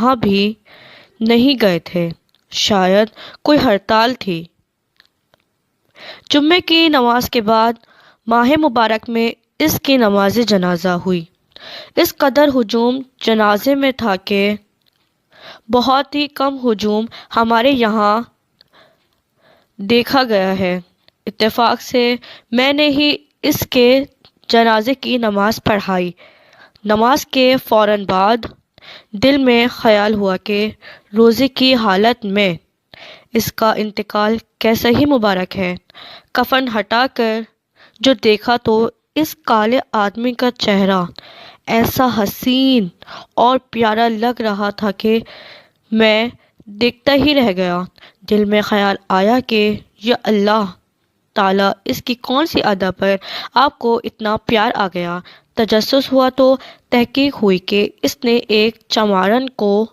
وہاں بھی نہیں گئے تھے، شاید کوئی ہڑتال تھی۔ جمعے کی نماز کے بعد ماہ مبارک میں اس کی نماز جنازہ ہوئی۔ اس قدر ہجوم جنازے میں تھا کہ بہت ہی کم ہجوم ہمارے یہاں دیکھا گیا ہے۔ اتفاق سے میں نے ہی اس کے جنازے کی نماز پڑھائی۔ نماز کے فوراً بعد دل میں خیال ہوا کہ روزے کی حالت میں اس کا انتقال کیسا ہی مبارک ہے۔ کفن ہٹا کر جو دیکھا تو اس کالے آدمی کا چہرہ ایسا حسین اور پیارا لگ رہا تھا کہ میں دیکھتا ہی رہ گیا۔ دل میں خیال آیا کہ یا اللہ تعالیٰ اس کی کون سی ادا پر آپ کو اتنا پیار آ گیا۔ تجسس ہوا تو تحقیق ہوئی کہ اس نے ایک چمارن کو